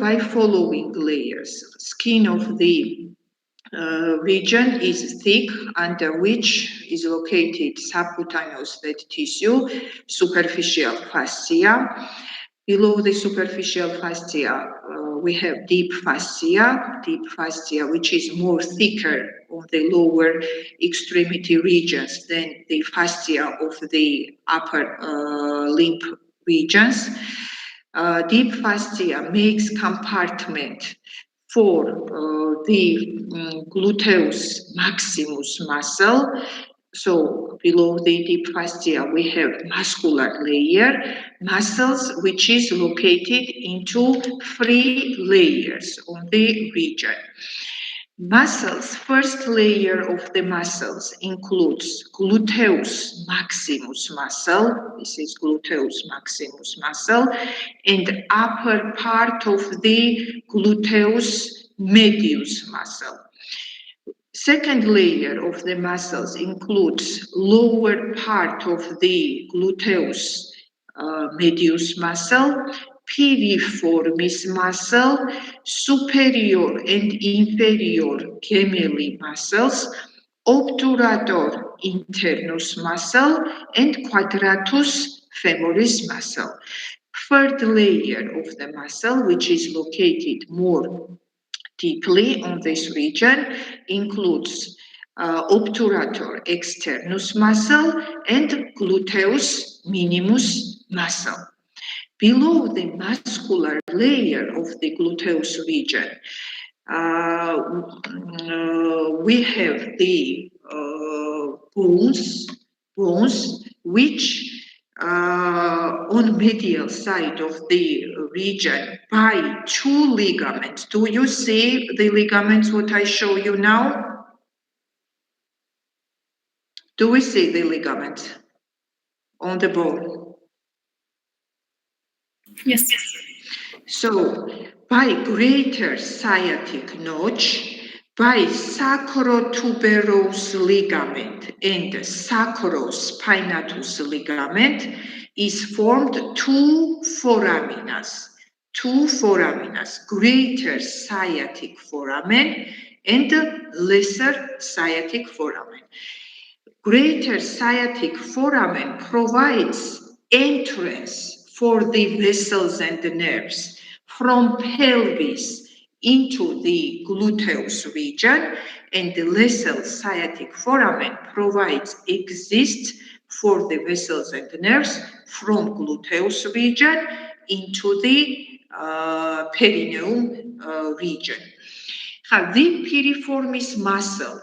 by following layers. Skin of the region is thick, under which is located subcutaneous fat tissue, superficial fascia. Below the superficial fascia, we have deep fascia, which is more thicker on the lower extremity regions than the fascia of the upper limb regions. Deep fascia makes compartment for the gluteus maximus muscle. So below the deep fascia, we have muscular layer, muscles, which is located into 3 layers on the region. Muscles, first layer of the muscles includes gluteus maximus muscle. This is gluteus maximus muscle, and upper part of the gluteus medius muscle. Second layer of the muscles includes lower part of the gluteus medius muscle, piriformis muscle, superior and inferior gemelli muscles, obturator internus muscle, and quadratus femoris muscle. Third layer of the muscle, which is located more deeply on this region, includes obturator externus muscle and gluteus minimus muscle. Below the muscular layer of the gluteus region, we have the bones which on medial side of the region by 2 ligaments. Do you see the ligaments what I show you now? Do we see the ligaments on the bone? Yes. So by greater sciatic notch, by sacrotuberous ligament and sacrospinatus ligament is formed 2 foraminas, greater sciatic foramen and lesser sciatic foramen. Greater sciatic foramen provides entrance for the vessels and the nerves from pelvis into the gluteus region, and the lesser sciatic foramen provides exit for the vessels and the nerves from gluteus region into the perineum region. The piriformis muscle,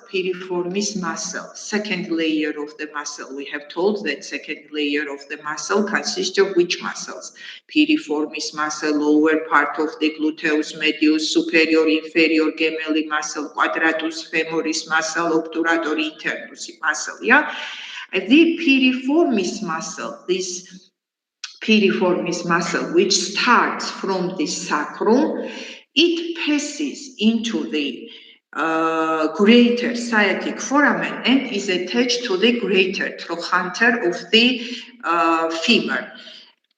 second layer of the muscle. We have told that second layer of the muscle consists of which muscles? Piriformis muscle, lower part of the gluteus medius, superior, inferior gemelli muscle, quadratus femoris muscle, obturator internus muscle. Yeah, the piriformis muscle, this piriformis muscle, which starts from the sacrum, it passes into the greater sciatic foramen and is attached to the greater trochanter of the femur.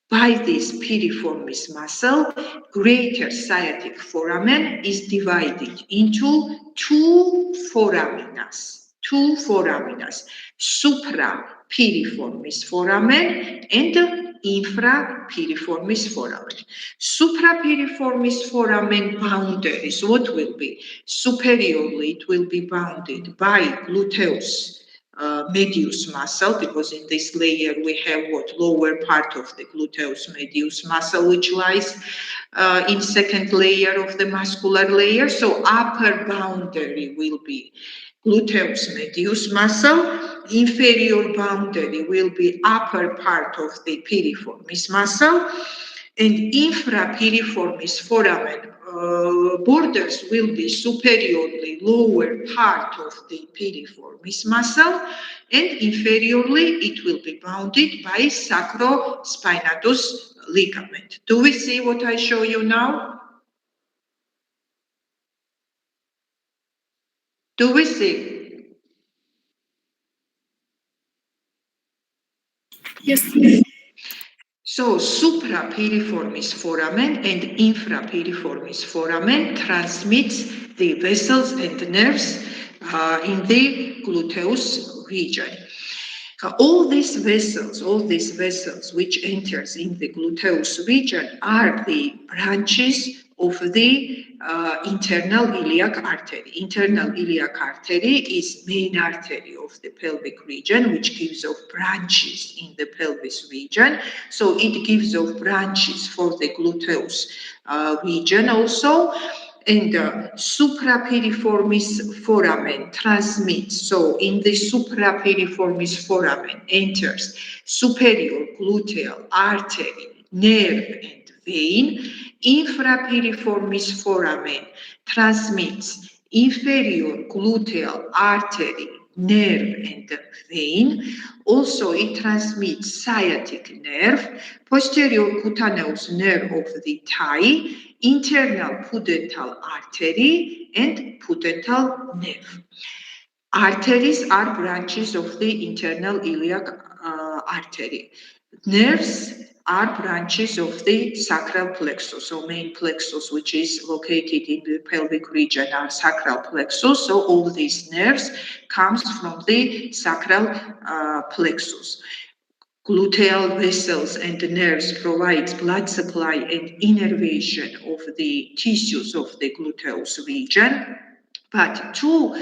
By this piriformis muscle, greater sciatic foramen is divided into 2 foraminas, suprapiriformis foramen and infrapiriformis foramen. Suprapiriformis foramen boundaries, what will be? Superiorly, it will be bounded by gluteus medius muscle, because in this layer we have what? Lower part of the gluteus medius muscle, which lies in second layer of the muscular layer. So upper boundary will be gluteus medius muscle. Inferior boundary will be upper part of the piriformis muscle, and infrapiriformis foramen borders will be superiorly lower part of the piriformis muscle, and inferiorly it will be bounded by sacrospinatus ligament. Do we see what I show you now? Do we see? Yes. So suprapiriformis foramen and infrapiriformis foramen transmits the vessels and nerves in the gluteus region. All these vessels which enters in the gluteus region are the branches of the internal iliac artery. Internal iliac artery is main artery of the pelvic region, which gives off branches in the pelvis region. So it gives off branches for the gluteus region also. And suprapiriformis foramen transmits. So in the suprapiriformis foramen enters superior gluteal artery, nerve and vein. Infrapiriformis foramen transmits inferior gluteal artery, nerve and vein. Also it transmits sciatic nerve, posterior cutaneous nerve of the thigh, internal pudendal artery and pudendal nerve. Arteries are branches of the internal iliac artery. Nerves are branches of the sacral plexus, so main plexus, which is located in the pelvic region, are sacral plexus. So all these nerves comes from the sacral plexus. Gluteal vessels and nerves provides blood supply and innervation of the tissues of the gluteus region. But two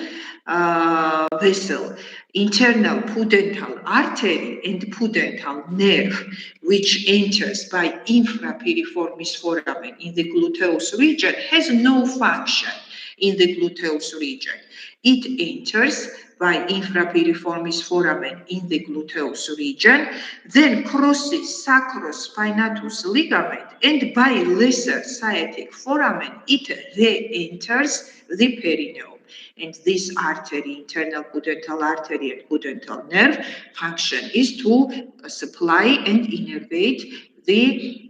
vessel, internal pudendal artery and pudendal nerve, which enters by infrapiriformis foramen in the gluteus region, has no function in the gluteus region. It enters by infrapiriformis foramen in the gluteus region, then crosses sacrospinatus ligament, and by lesser sciatic foramen, it re-enters the perineum. And this artery, internal pudendal artery and pudendal nerve, function is to supply and innervate the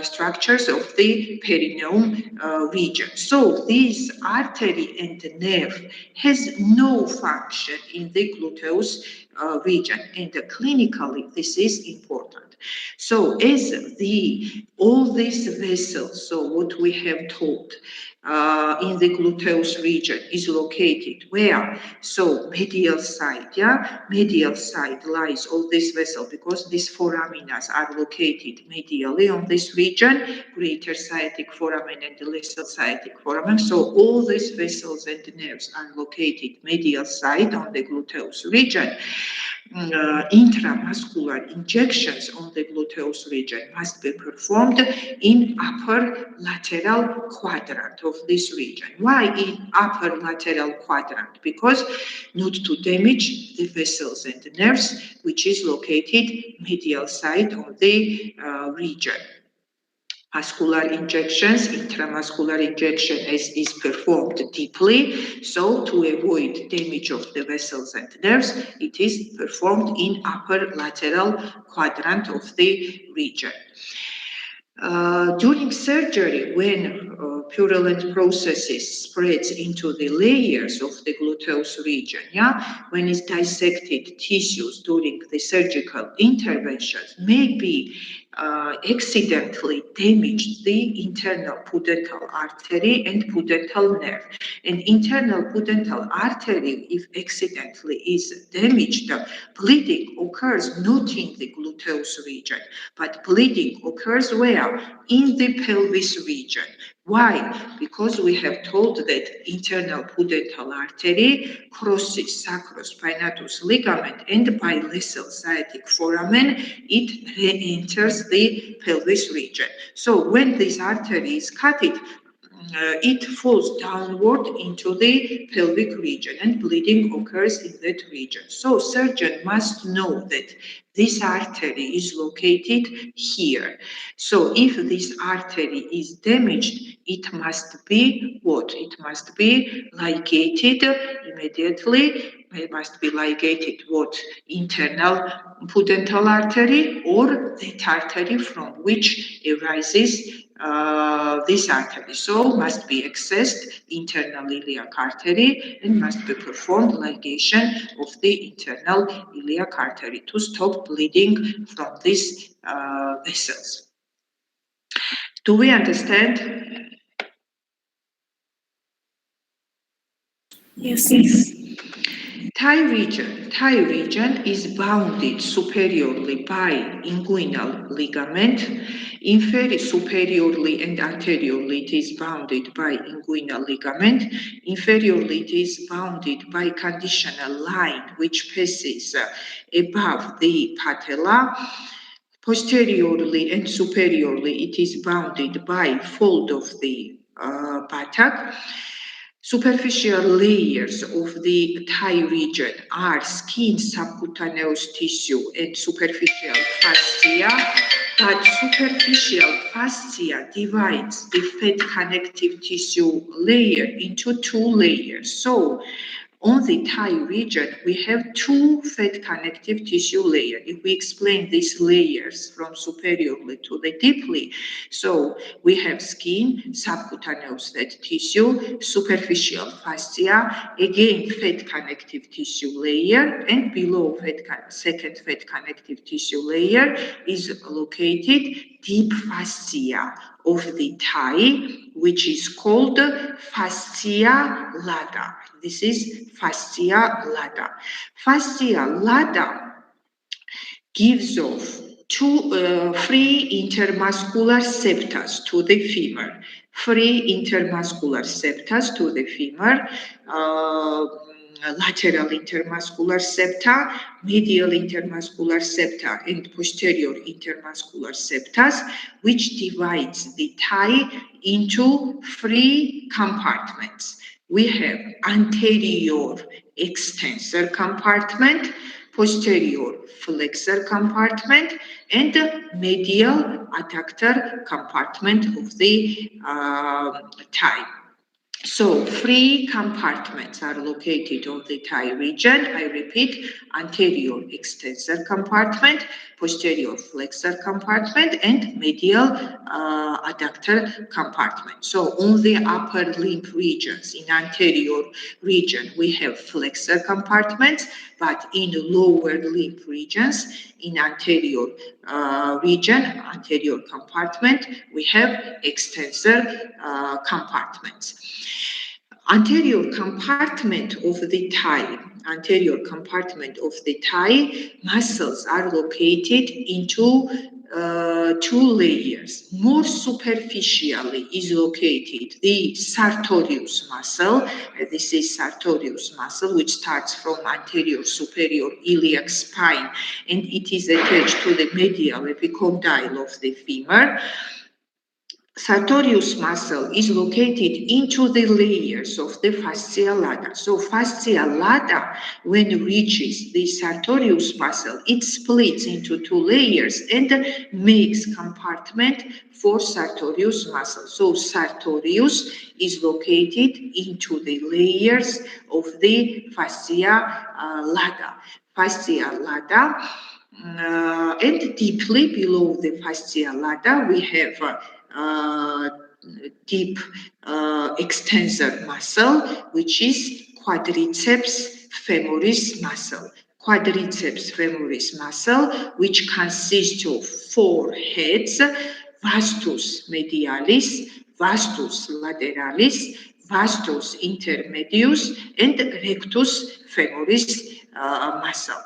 structures of the perineum region. So this artery and nerve has no function in the gluteus region, and clinically this is important. So as all these vessels, so what we have told in the gluteus region is located where? So medial side, medial side lies all this vessel, because these foraminas are located medially on this region, greater sciatic foramen and lesser sciatic foramen. So all these vessels and nerves are located medial side on the gluteus region. Intramuscular injections on the gluteus region must be performed in upper lateral quadrant of this region. Why in upper lateral quadrant? Because not to damage the vessels and the nerves, which is located medial side of the region. Muscular injections, intramuscular injection is performed deeply. So to avoid damage of the vessels and nerves, it is performed in upper lateral quadrant of the region. During surgery, when purulent processes spreads into the layers of the gluteus region, when it's dissected tissues during the surgical interventions, may be accidentally damaged the internal pudendal artery and pudendal nerve. And internal pudendal artery, if accidentally is damaged, bleeding occurs not in the gluteus region, but bleeding occurs where? In the pelvis region. Why? Because we have told that internal pudendal artery crosses sacrospinatus ligament, and by lesser sciatic foramen, it re-enters the pelvis region. So when this artery is cut, it falls downward into the pelvic region, and bleeding occurs in that region. So surgeon must know that this artery is located here. So if this artery is damaged, it must be what? It must be ligated immediately. It must be ligated what? Internal pudendal artery, or that artery from which arises this artery. So must be accessed internal iliac artery and must be performed ligation of the internal iliac artery to stop bleeding from these vessels. Do we understand? Yes. Thigh region is bounded superiorly by inguinal ligament. Superiorly and anteriorly it is bounded by inguinal ligament. Inferiorly it is bounded by conditional line which passes above the patella. Posteriorly and superiorly it is bounded by fold of the buttock. Superficial layers of the thigh region are skin, subcutaneous tissue, and superficial fascia. But superficial fascia divides the fat connective tissue layer into two layers. So, on the thigh region, we have two fat connective tissue layers. If we explain these layers from superiorly to the deeply, so we have skin, subcutaneous fat tissue, superficial fascia, again fat connective tissue layer, and below second fat connective tissue layer is located deep fascia of the thigh, which is called fascia lata. This is fascia lata. Fascia lata gives off free intermuscular septas to the femur. Free intermuscular septas to the femur. Lateral intermuscular septa, medial intermuscular septa, and posterior intermuscular septas, which divides the thigh into three compartments. We have anterior extensor compartment, posterior flexor compartment, and medial adductor compartment of the thigh. So, three compartments are located on the thigh region. I repeat, anterior extensor compartment, posterior flexor compartment, and medial adductor compartment. So, on the upper limb regions, in anterior region, we have flexor compartments, but in lower limb regions, in anterior region, anterior compartment, we have extensor compartments. Anterior compartment of the thigh muscles are located into two layers. More superficially is located the sartorius muscle. This is sartorius muscle, which starts from anterior superior iliac spine, and it is attached to the medial epicondyle of the femur. Sartorius muscle is located into the layers of the fascia lata. So fascia lata, when it reaches the sartorius muscle, it splits into two layers and makes compartment for sartorius muscle. So sartorius is located into the layers of the fascia lata. Fascia lata. And deeply below the fascia lata, we have deep extensor muscle, which is quadriceps femoris muscle. Quadriceps femoris muscle, which consists of four heads: vastus medialis, vastus lateralis, vastus intermedius, and rectus femoris muscle.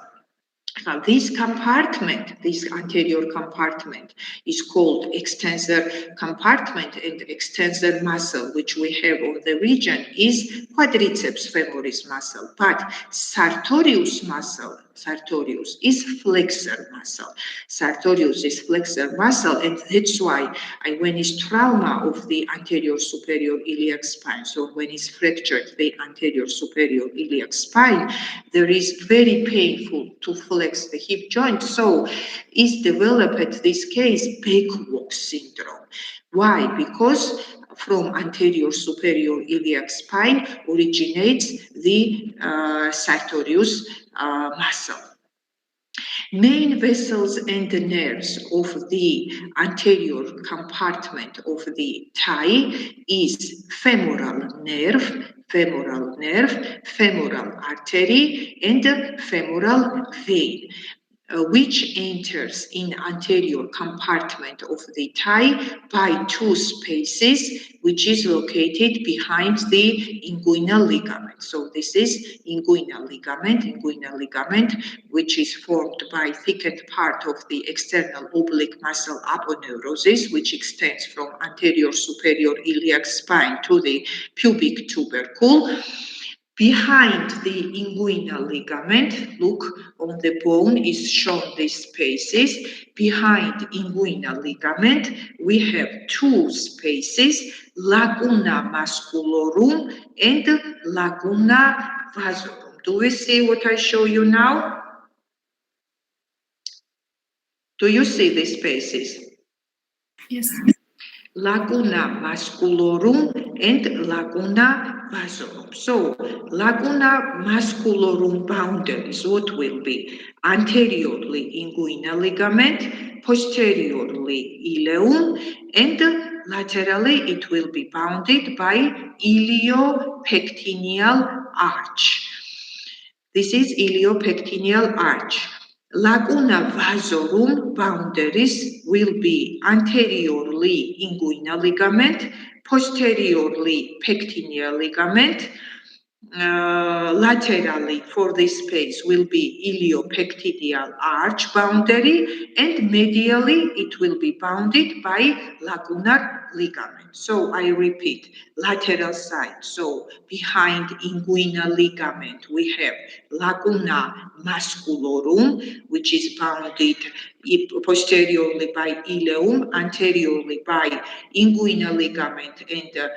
Now, this anterior compartment, is called extensor compartment, and extensor muscle, which we have on the region, is quadriceps femoris muscle. But sartorius is flexor muscle. Sartorius is flexor muscle, and that's why when it's trauma of the anterior superior iliac spine, so when it's fractured the anterior superior iliac spine, there is very painful to flex the hip joint. So is developed this case backwalk syndrome. Why? Because from anterior superior iliac spine originates the sartorius muscle. Main vessels and nerves of the anterior compartment of the thigh is femoral nerve, femoral artery, and femoral vein, which enters in anterior compartment of the thigh by two spaces, which is located behind the inguinal ligament. So this is inguinal ligament, which is formed by thickened part of the external oblique muscle aponeurosis, which extends from anterior superior iliac spine to the pubic tubercle. Behind the inguinal ligament, look on the bone is shown these spaces. Behind inguinal ligament, we have two spaces, laguna musculorum and laguna vasorum. Do we see what I show you now? Do you see these spaces? Yes. Laguna musculorum and laguna vasorum. So, laguna musculorum boundaries, what will be? Anteriorly inguinal ligament, posteriorly ileum, and laterally it will be bounded by iliopectineal arch. This is iliopectineal arch. Laguna vasorum boundaries will be anteriorly inguinal ligament, posteriorly pectineal ligament, laterally for this space will be iliopectineal arch boundary, and medially it will be bounded by lagunar ligament. So I repeat, lateral side. So behind inguinal ligament we have laguna musculorum, which is bounded posteriorly by ileum, anteriorly by inguinal ligament and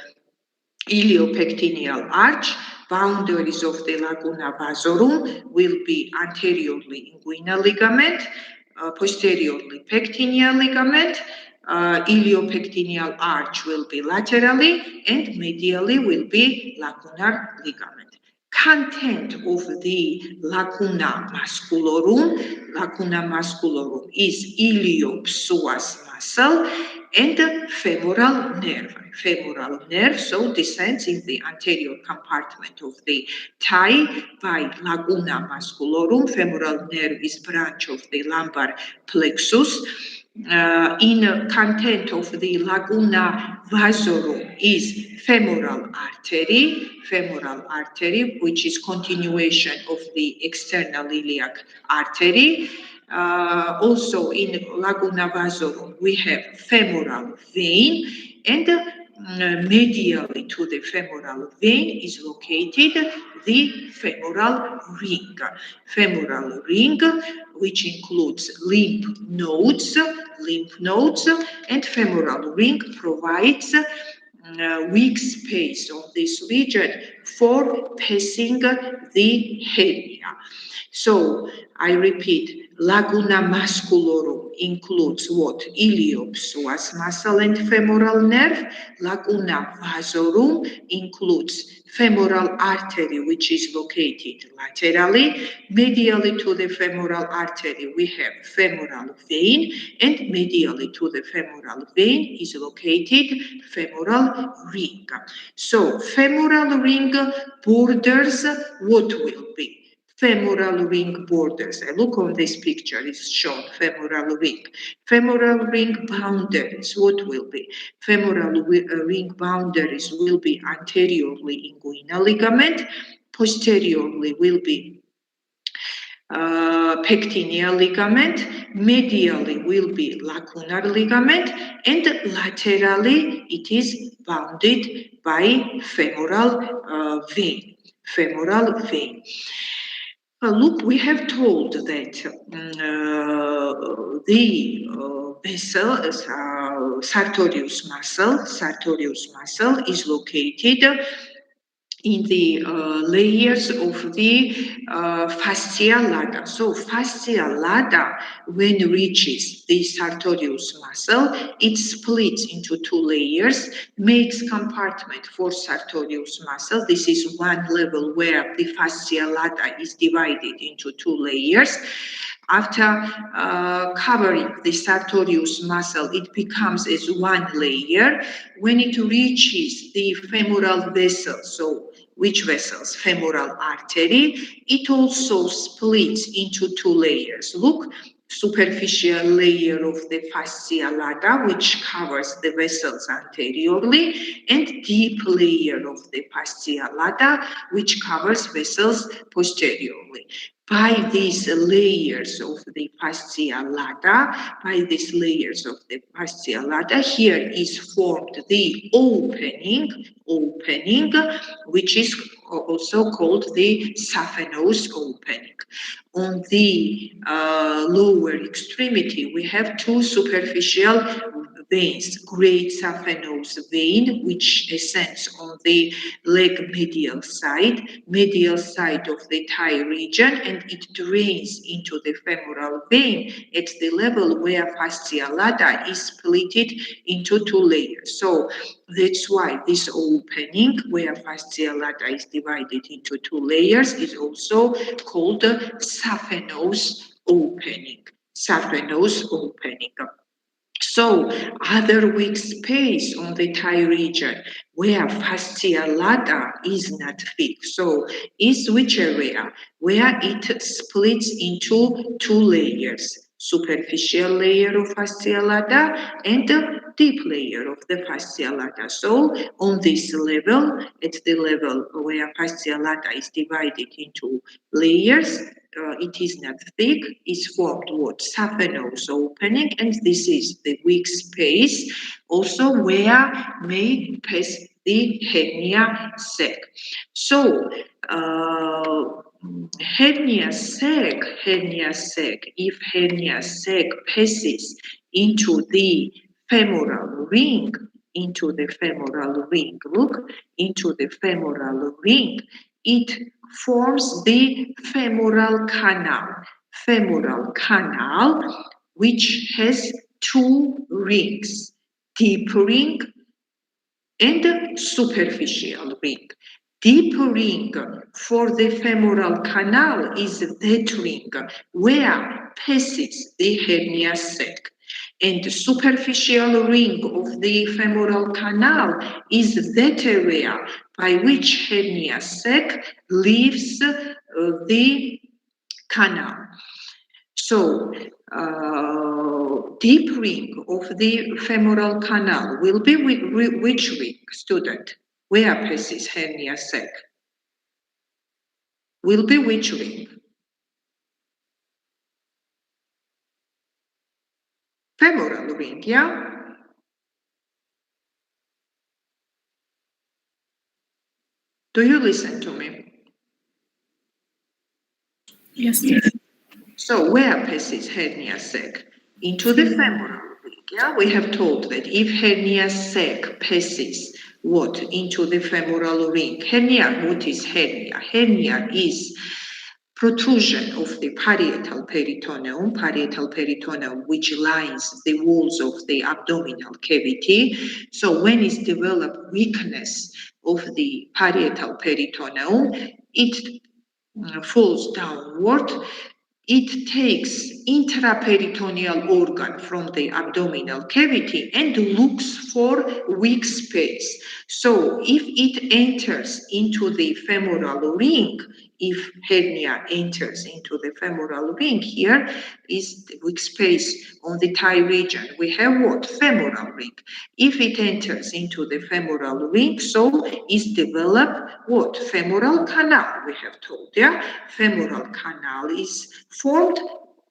iliopectineal arch. Boundaries of the laguna vasorum will be anteriorly inguinal ligament, posteriorly pectineal ligament, iliopectineal arch will be laterally, and medially will be lagunar ligament. Content of the laguna musculorum is iliopsoas muscle and femoral nerve, so descends in the anterior compartment of the thigh by laguna musculorum. Femoral nerve is branch of the lumbar plexus. In content of the laguna vasorum is femoral artery, which is continuation of the external iliac artery. Also in laguna vasorum, we have femoral vein, and medially to the femoral vein is located the femoral ring, which includes lymph nodes, and femoral ring provides weak space on this region for passing the hernia. So I repeat, laguna musculorum includes what? Iliopsoas muscle and femoral nerve. Laguna vasorum includes femoral artery, which is located laterally. Medially to the femoral artery, we have femoral vein, and medially to the femoral vein is located femoral ring. So femoral ring borders what will be? Femoral ring borders. I look on this picture, it's shown femoral ring. Femoral ring boundaries, what will be? Femoral ring boundaries will be anteriorly inguinal ligament, posteriorly will be pectineal ligament, medially will be lacunar ligament, and laterally it is bounded by femoral vein. Look, we have told that the vessel, sartorius muscle is located in the layers of the fascia lata. So fascia lata, when reaches the sartorius muscle, it splits into two layers, makes compartment for sartorius muscle. This is one level where the fascia lata is divided into two layers. After covering the sartorius muscle, it becomes as one layer. When it reaches the femoral vessel, so which vessels? Femoral artery, it also splits into two layers. Look, superficial layer of the fascia lata, which covers the vessels anteriorly, and deep layer of the fascia lata, which covers vessels posteriorly. By these layers of the fascia lata, here is formed the opening, which is also called the saphenous opening. On the lower extremity, we have two superficial veins, great saphenous vein, which ascends on the leg medial side of the thigh region, and it drains into the femoral vein at the level where fascia lata is split into two layers. So that's why this opening, where fascia lata is divided into two layers, is also called the saphenous opening. So, other weak space on the thigh region where fascia lata is not thick. So, is which area? Where it splits into two layers. Superficial layer of fascia lata and the deep layer of the fascia lata. So, on this level, at the level where fascia lata is divided into layers, it is not thick, is formed what? Saphenous opening, and this is the weak space, also where may pass the hernia sac. So, hernia sac, if hernia sac passes into the femoral ring, look, into the femoral ring, it forms the femoral canal, which has two rings, deep ring and superficial ring. Deep ring for the femoral canal is that ring where passes the hernia sac. And the superficial ring of the femoral canal is that area by which hernia sac leaves the canal. So, deep ring of the femoral canal will be which ring, student? Where passes hernia sac? Will be which ring? Femoral ring, yeah? Do you listen to me? Yes. So, where passes hernia sac? Into the femoral ring, yeah? We have told that if hernia sac passes what? Into the femoral ring. Hernia, what is hernia? Hernia is protrusion of the parietal peritoneum, which lines the walls of the abdominal cavity. So when it's developed weakness of the parietal peritoneum, it falls downward. It takes intraperitoneal organ from the abdominal cavity and looks for weak space. So if it enters into the femoral ring, if hernia enters into the femoral ring, here is the weak space on the thigh region. We have what? Femoral ring. If it enters into the femoral ring, so is developed what? Femoral canal, we have told, yeah? Femoral canal is formed.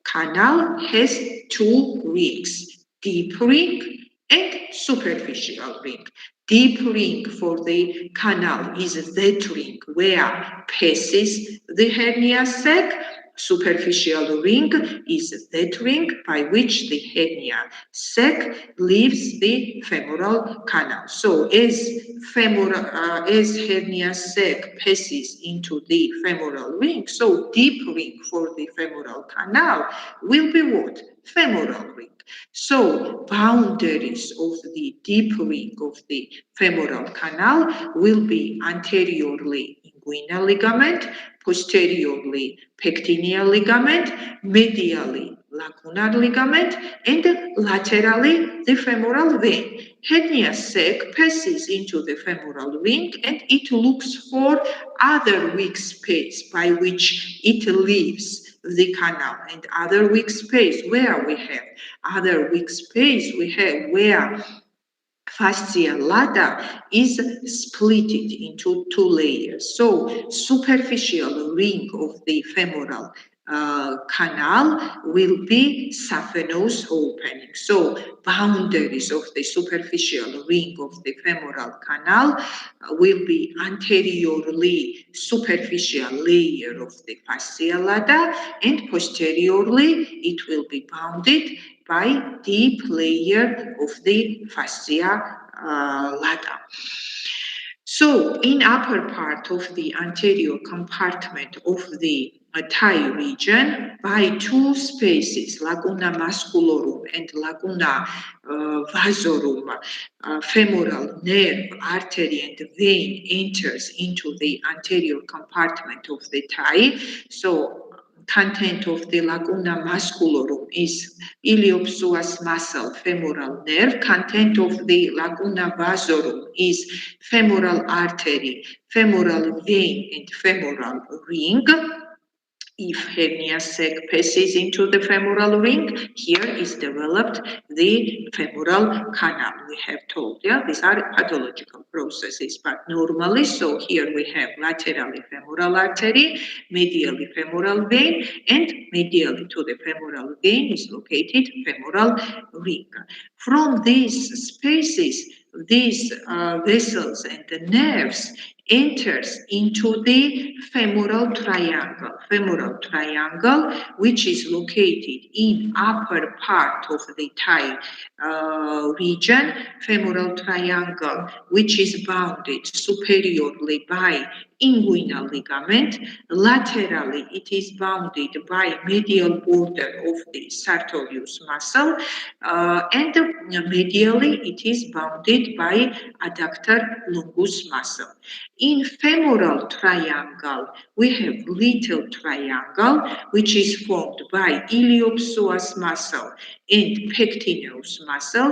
Canal has two rings, deep ring and superficial ring. Deep ring for the canal is that ring where passes the hernia sac. Superficial ring is that ring by which the hernia sac leaves the femoral canal. So as hernia sac passes into the femoral ring, so deep ring for the femoral canal will be what? Femoral ring. So boundaries of the deep ring of the femoral canal will be anteriorly inguinal ligament, posteriorly pectineal ligament, medially lacunar ligament, and laterally the femoral vein. Hernia sac passes into the femoral ring and it looks for other weak space by which it leaves the canal. And other weak space, where we have other weak space, we have where fascia lata is split into two layers. So superficial ring of the femoral canal will be saphenous opening. So boundaries of the superficial ring of the femoral canal will be anteriorly superficial layer of the fascia lata, and posteriorly it will be bounded by deep layer of the fascia lata. So in upper part of the anterior compartment of the thigh region, by two spaces, laguna musculorum and laguna vasorum, femoral nerve, artery and vein enters into the anterior compartment of the thigh. So content of the laguna musculorum is iliopsoas muscle, femoral nerve. Content of the laguna vasorum is femoral artery, femoral vein, and femoral ring. If hernia sac passes into the femoral ring, here is developed the femoral canal. We have told, yeah, these are pathological processes, but normally, so here we have laterally femoral artery, medially femoral vein, and medially to the femoral vein is located femoral ring. From these spaces, these vessels and the nerves enters into the femoral triangle, which is located in upper part of the thigh region, femoral triangle, which is bounded superiorly by inguinal ligament. Laterally, it is bounded by medial border of the sartorius muscle, and medially, it is bounded by adductor longus muscle. In femoral triangle, we have little triangle, which is formed by iliopsoas muscle and pectineus muscle.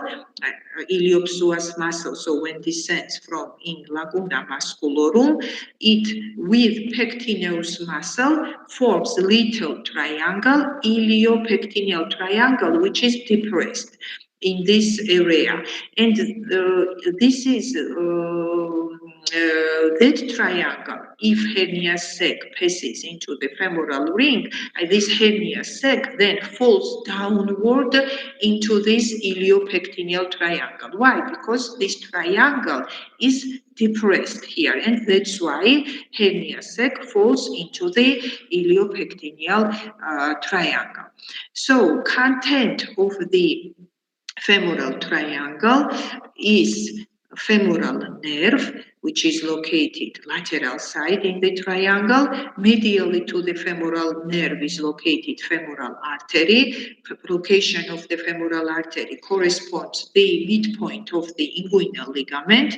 Iliopsoas muscle, so when descends from in laguna musculorum, it with pectineus muscle forms little triangle, iliopectineal triangle, which is depressed in this area. And this is that triangle. If hernia sac passes into the femoral ring, this hernia sac then falls downward into this iliopectineal triangle. Why? Because this triangle is depressed here, and that's why hernia sac falls into the iliopectineal triangle. So content of the femoral triangle is femoral nerve, which is located lateral side in the triangle. Medially to the femoral nerve is located femoral artery. Location of the femoral artery corresponds to the midpoint of the inguinal ligament.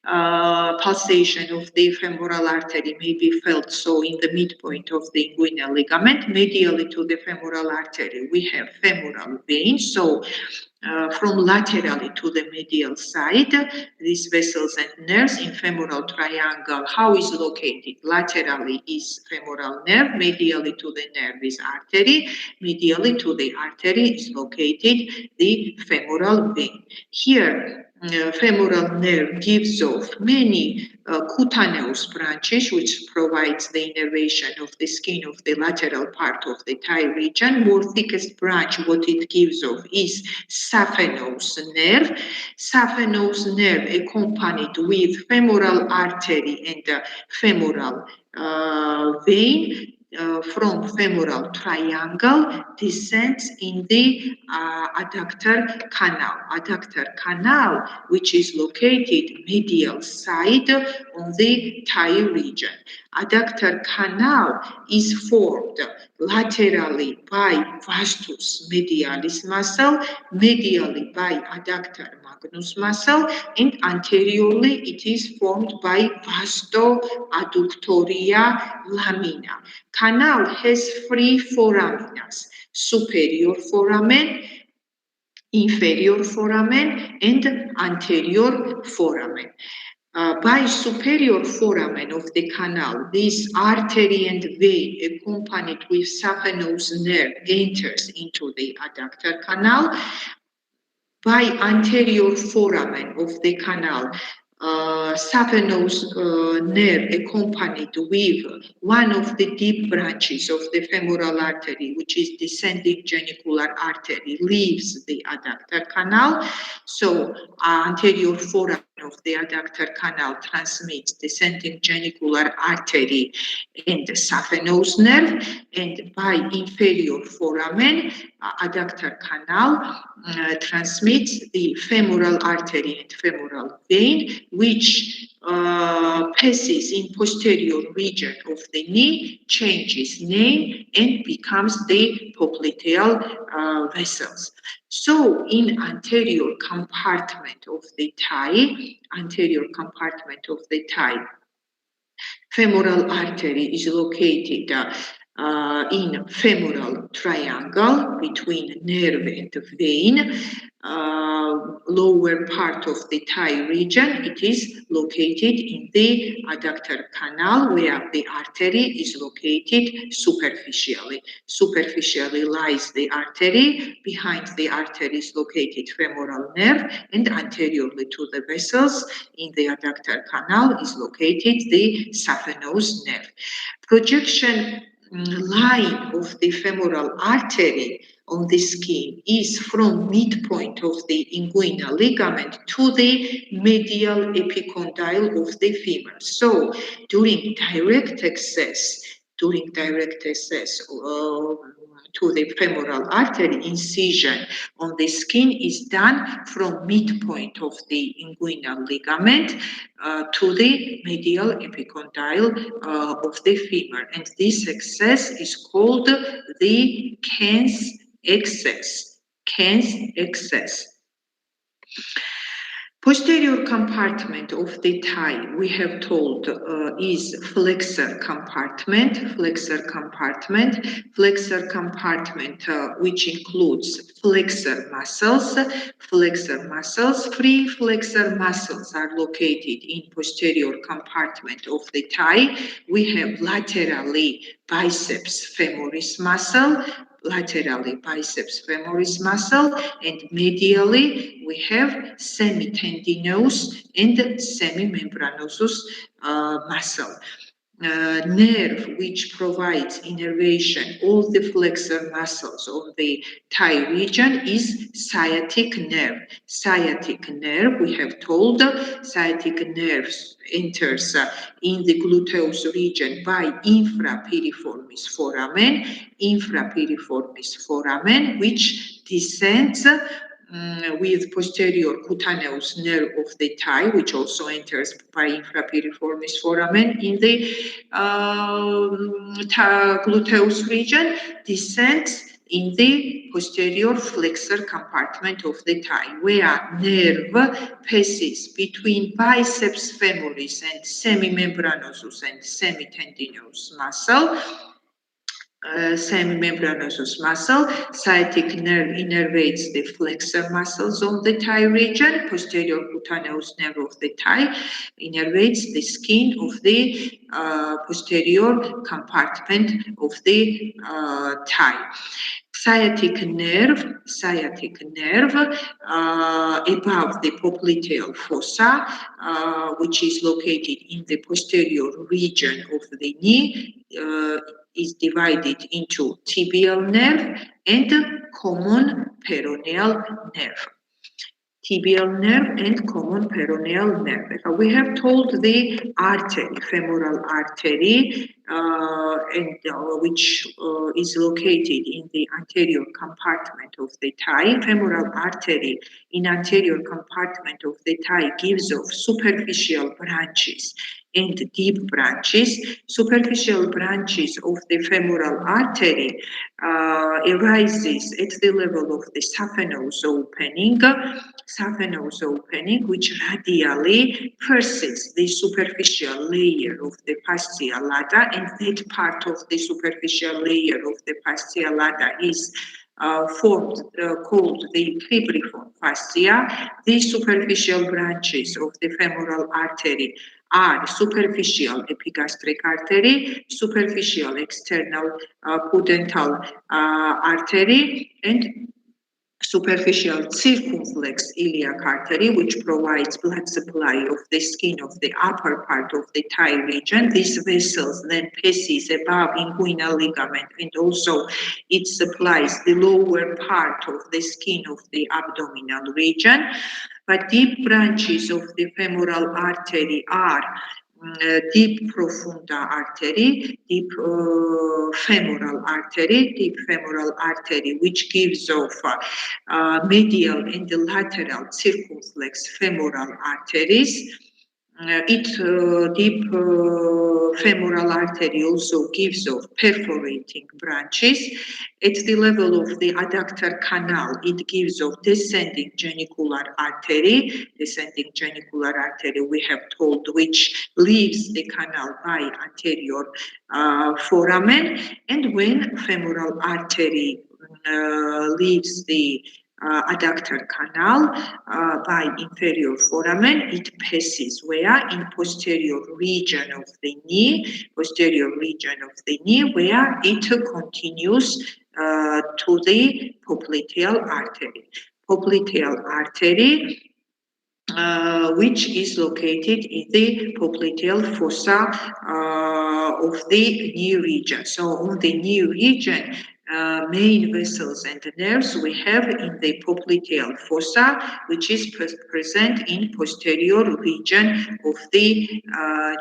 Pulsation of the femoral artery may be felt so in the midpoint of the inguinal ligament. Medially to the femoral artery, we have femoral vein. So from laterally to the medial side, these vessels and nerves in femoral triangle, how is located? Laterally is femoral nerve, medially to the nerve is artery, medially to the artery is located the femoral vein. Here, femoral nerve gives off many cutaneous branches, which provides the innervation of the skin of the lateral part of the thigh region. More thickest branch, what it gives off is saphenous nerve. Saphenous nerve accompanied with femoral artery and femoral vein. From femoral triangle descends in the adductor canal. Adductor canal, which is located medial side on the thigh region. Adductor canal is formed laterally by vastus medialis muscle, medially by adductor magnus muscle, and anteriorly it is formed by vasto adductoria lamina. Canal has three foraminas: superior foramen, inferior foramen, and anterior foramen. By superior foramen of the canal, this artery and vein accompanied with saphenous nerve enters into the adductor canal. By anterior foramen of the canal, saphenous nerve accompanied with one of the deep branches of the femoral artery, which is descending genicular artery, leaves the adductor canal. So anterior foramen of the adductor canal transmits descending genicular artery and saphenous nerve, and by inferior foramen, adductor canal transmits the femoral artery and femoral vein, which passes in posterior region of the knee, changes name, and becomes the popliteal vessels. So in anterior compartment of the thigh, femoral artery is located in femoral triangle between nerve and vein. Lower part of the thigh region, it is located in the adductor canal, where the artery is located superficially. Superficially lies the artery. Behind the artery is located femoral nerve, and anteriorly to the vessels in the adductor canal is located the saphenous nerve. Projection line of the femoral artery on the skin is from midpoint of the inguinal ligament to the medial epicondyle of the femur. So during direct access to the femoral artery, incision on the skin is done from midpoint of the inguinal ligament to the medial epicondyle of the femur, and this access is called the Ken's excess. Posterior compartment of the thigh, we have told, is flexor compartment, which includes flexor muscles. Three flexor muscles are located in posterior compartment of the thigh. We have laterally biceps femoris muscle, and medially we have semitendinous and semimembranosus muscle. Nerve which provides innervation all the flexor muscles of the thigh region is sciatic nerve. We have told, sciatic nerve enters in the gluteus region by infrapiriformis foramen, which descends with posterior cutaneous nerve of the thigh, which also enters by infrapiriformis foramen in the gluteus region, descends in the posterior flexor compartment of the thigh, where nerve passes between biceps femoris and semimembranosus and semitendinous muscle. Semimembranosus muscle, sciatic nerve innervates the flexor muscles of the thigh region, posterior cutaneous nerve of the thigh innervates the skin of the posterior compartment of the thigh. Sciatic nerve above the popliteal fossa, which is located in the posterior region of the knee, is divided into tibial nerve and common peroneal nerve. We have told the artery, femoral artery, and which is located in the anterior compartment of the thigh. Femoral artery in anterior compartment of the thigh gives off superficial branches and deep branches. Superficial branches of the femoral artery arises at the level of the saphenous opening, which radially pierces the superficial layer of the fascia lata, and that part of the superficial layer of the fascia lata is called the cribriform fascia. The superficial branches of the femoral artery are superficial epigastric artery, superficial external pudendal artery, and superficial circumflex iliac artery, which provides blood supply of the skin of the upper part of the thigh region. These vessels then passes above inguinal ligament, and also it supplies the lower part of the skin of the abdominal region. But deep branches of the femoral artery are deep profunda artery, deep femoral artery, which gives off medial and lateral circumflex femoral arteries. Deep femoral artery also gives off perforating branches. At the level of the adductor canal, it gives off descending genicular artery. Descending genicular artery, we have told, which leaves the canal by anterior foramen. And when femoral artery leaves the adductor canal by inferior foramen, it passes where? In posterior region of the knee, where it continues to the popliteal artery. Which is located in the popliteal fossa of the knee region. So on the knee region, main vessels and nerves we have in the popliteal fossa, which is present in posterior region of the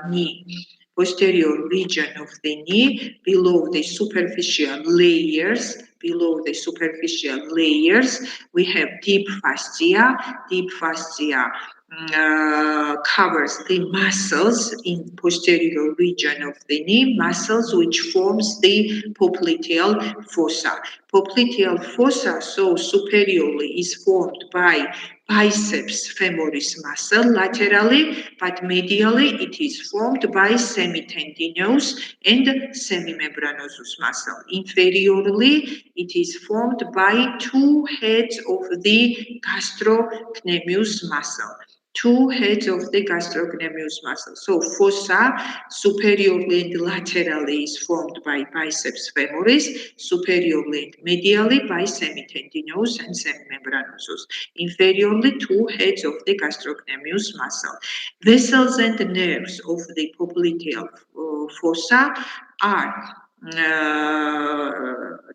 knee. Posterior region of the knee, below the superficial layers, we have deep fascia. Deep fascia covers the muscles in posterior region of the knee, muscles which forms the popliteal fossa. Popliteal fossa, so superiorly, is formed by biceps femoris muscle laterally, but medially it is formed by semitendinous and semimembranosus muscle. Inferiorly, it is formed by two heads of the gastrocnemius muscle. Two heads of the gastrocnemius muscle. So fossa superiorly and laterally is formed by biceps femoris, superiorly and medially by semitendinous and semimembranosus. Inferiorly, two heads of the gastrocnemius muscle. Vessels and nerves of the popliteal fossa are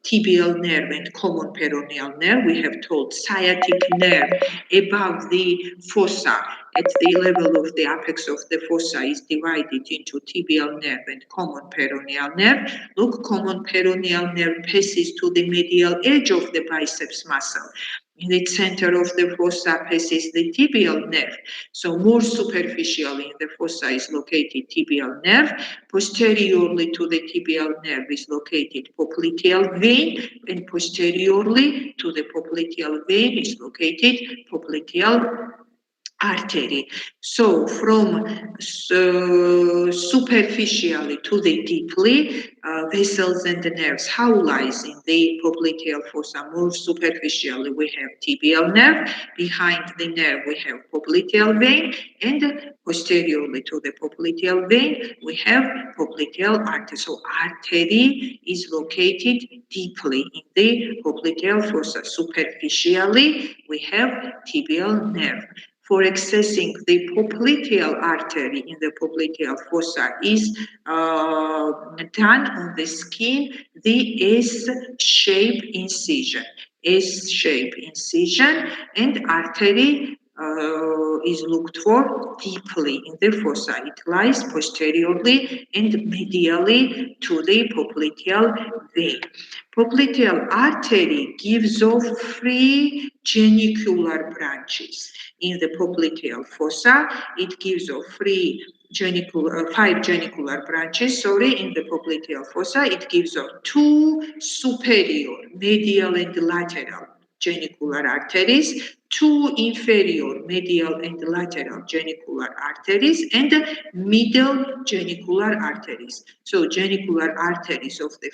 tibial nerve and common peroneal nerve. We have told sciatic nerve above the fossa at the level of the apex of the fossa is divided into tibial nerve and common peroneal nerve. Look, common peroneal nerve passes to the medial edge of the biceps muscle. In the center of the fossa passes the tibial nerve. So more superficially in the fossa is located tibial nerve. Posteriorly to the tibial nerve is located popliteal vein, and posteriorly to the popliteal vein is located popliteal artery. So from superficially to the deeply, vessels and the nerves. How lies in the popliteal fossa? More superficially, we have tibial nerve. Behind the nerve, we have popliteal vein, and posteriorly to the popliteal vein, we have popliteal artery. So artery is located deeply in the popliteal fossa. Superficially, we have tibial nerve. For accessing the popliteal artery in the popliteal fossa is done on the skin, the S-shape incision. S-shape incision, and artery is looked for deeply in the fossa. It lies posteriorly and medially to the popliteal vein. Popliteal artery gives off three genicular branches. In the popliteal fossa, it gives off five genicular branches. Sorry, in the popliteal fossa, it gives off two superior, medial and lateral genicular arteries, two inferior medial and lateral genicular arteries, and middle genicular arteries. So genicular arteries of the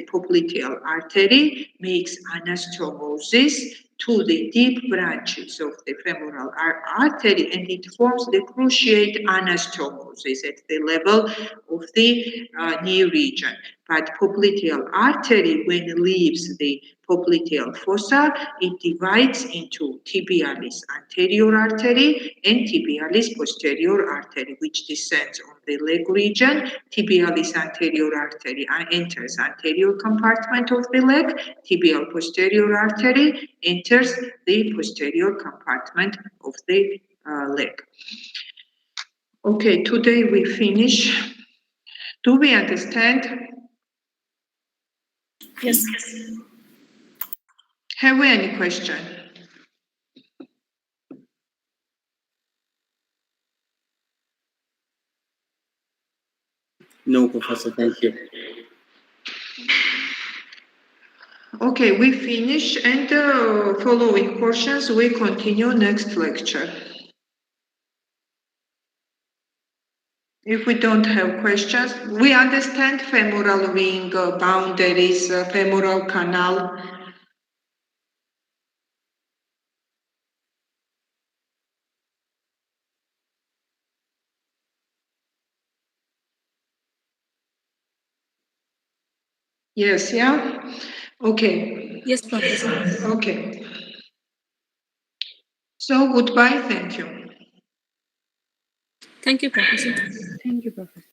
popliteal artery makes anastomosis to the deep branches of the femoral artery, and it forms the cruciate anastomosis at the level of the knee region. But popliteal artery, when it leaves the popliteal fossa, it divides into tibialis anterior artery and tibialis posterior artery, which descends on the leg region. Tibialis anterior artery enters anterior compartment of the leg. Tibial posterior artery enters the posterior compartment of the leg. Okay, today we finish. Do we understand? Yes. Have we any question? No, Professor, thank you. Okay, we finish, and following portions we continue next lecture. If we don't have questions, we understand femoral ring, boundaries, femoral canal. Yes, yeah? Okay. Yes, Professor. Okay. So goodbye, thank you. Thank you, Professor. Thank you, Professor.